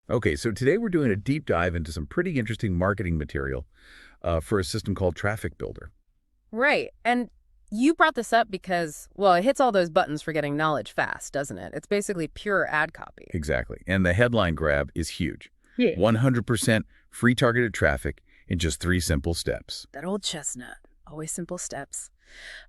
Okay, so today we're doing a deep dive into some pretty interesting marketing material for a system called Traffic Builder. Right. And you brought this up because, well, it hits all those buttons for getting knowledge fast, doesn't it? It's basically pure ad copy. Exactly. And the headline grab is huge. Yeah. 100% free targeted traffic in just 3 simple steps. That old chestnut. Always simple steps.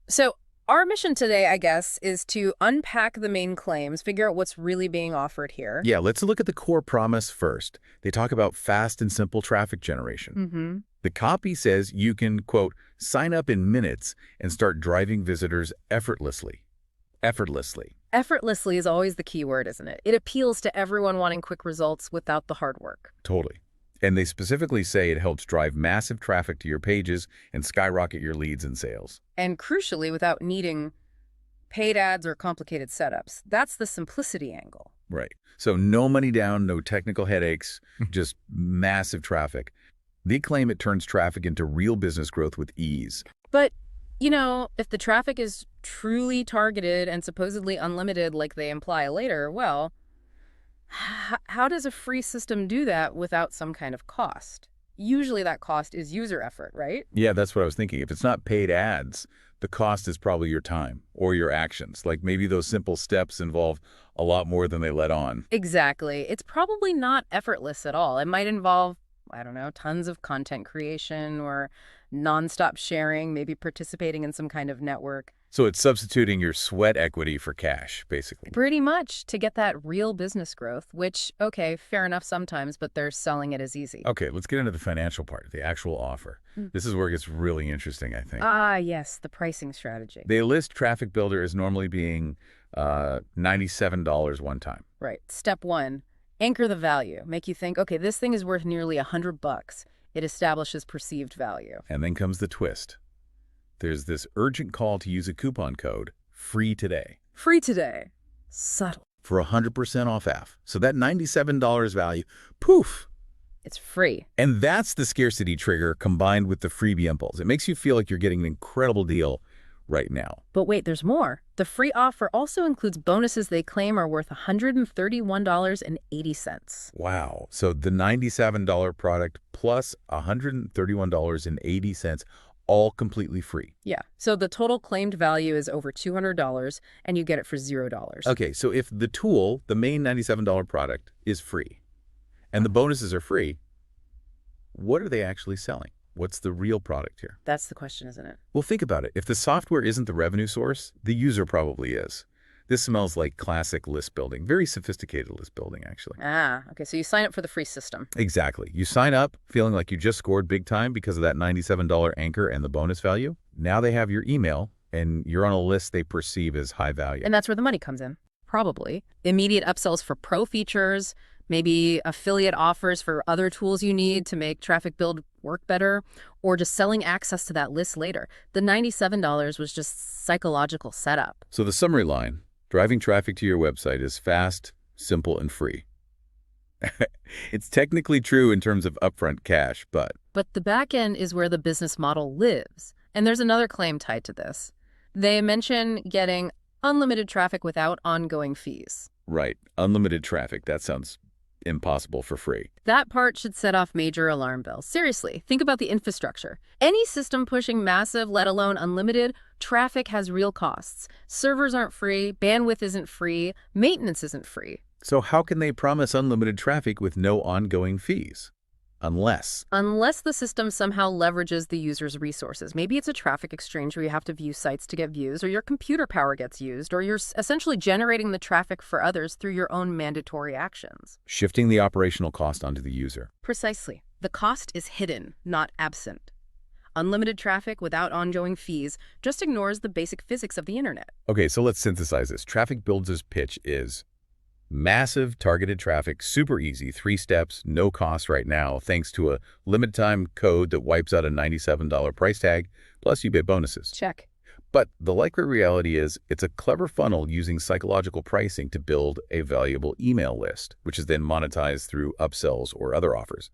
So, our mission today, I guess, is to unpack the main claims, figure out what's really being offered here. Yeah, let's look at the core promise first. They talk about fast and simple traffic generation. Mm-hmm. The copy says you can, quote, sign up in minutes and start driving visitors effortlessly. Effortlessly. Effortlessly is always the key word, isn't it? It appeals to everyone wanting quick results without the hard work. Totally. And they specifically say it helps drive massive traffic to your pages and skyrocket your leads and sales. And crucially, without needing paid ads or complicated setups. That's the simplicity angle. Right. So no money down, no technical headaches, just massive traffic. They claim it turns traffic into real business growth with ease. But, if the traffic is truly targeted and supposedly unlimited like they imply later, well, how does a free system do that without some kind of cost? Usually that cost is user effort, right? Yeah, that's what I was thinking. If it's not paid ads, the cost is probably your time or your actions. Like maybe those simple steps involve a lot more than they let on. Exactly. It's probably not effortless at all. It might involve, I don't know, tons of content creation or nonstop sharing, maybe participating in some kind of network. So it's substituting your sweat equity for cash, basically. Pretty much to get that real business growth, which, okay, fair enough sometimes, but they're selling it as easy. Okay, let's get into the financial part, the actual offer. This is where it gets really interesting, I think. Ah, yes, the pricing strategy. They list Traffic Builder as normally being $97 one time. Right. Step one, anchor the value. Make you think, okay, this thing is worth nearly $100. It establishes perceived value. And then comes the twist. There's this urgent call to use a coupon code, free today, Free today. Subtle. for 100% off AF. So that $97 value, poof. It's free. And that's the scarcity trigger combined with the freebie impulse. It makes you feel like you're getting an incredible deal right now. But wait, there's more. The free offer also includes bonuses they claim are worth $131.80. Wow. So the $97 product plus $131.80, all completely free. Yeah. So the total claimed value is over $200, and you get it for $0. Okay, so if the tool, the main $97 product, is free, and the bonuses are free, what are they actually selling? What's the real product here? That's the question, isn't it? Well, think about it. If the software isn't the revenue source, the user probably is. This smells like classic list building, very sophisticated list building, actually. Ah, okay. So you sign up for the free system. Exactly. You sign up feeling like you just scored big time because of that $97 anchor and the bonus value. Now they have your email, and you're on a list they perceive as high value. And that's where the money comes in. Probably. Immediate upsells for pro features, maybe affiliate offers for other tools you need to make Traffic Build work better, or just selling access to that list later. The $97 was just psychological setup. So the summary line, driving traffic to your website is fast, simple, and free. It's technically true in terms of upfront cash, but But the back end is where the business model lives. And there's another claim tied to this. They mention getting unlimited traffic without ongoing fees. right, unlimited traffic, that sounds impossible for free. That part should set off major alarm bells. Seriously, think about the infrastructure. Any system pushing massive, let alone unlimited, traffic has real costs. Servers aren't free, bandwidth isn't free, maintenance isn't free. So how can they promise unlimited traffic with no ongoing fees? Unless the system somehow leverages the user's resources. Maybe it's a traffic exchange where you have to view sites to get views, or your computer power gets used, or you're essentially generating the traffic for others through your own mandatory actions. Shifting the operational cost onto the user. Precisely. The cost is hidden, not absent. Unlimited traffic without ongoing fees just ignores the basic physics of the internet. Okay, so let's synthesize this. Traffic Builder's pitch is massive targeted traffic, super easy, 3 steps, no cost right now, thanks to a limited time code that wipes out a $97 price tag, plus you get bonuses. Check. But the likely reality is it's a clever funnel using psychological pricing to build a valuable email list, which is then monetized through upsells or other offers.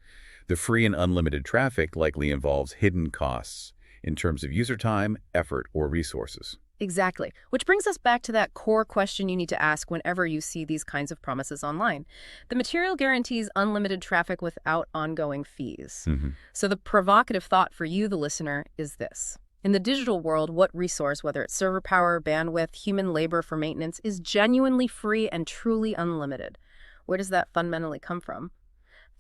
The free and unlimited traffic likely involves hidden costs in terms of user time, effort, or resources. Exactly. Which brings us back to that core question you need to ask whenever you see these kinds of promises online. The material guarantees unlimited traffic without ongoing fees. So the provocative thought for you, the listener, is this. In the digital world, what resource, whether it's server power, bandwidth, human labor for maintenance, is genuinely free and truly unlimited? Where does that fundamentally come from?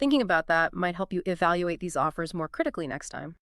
Thinking about that might help you evaluate these offers more critically next time.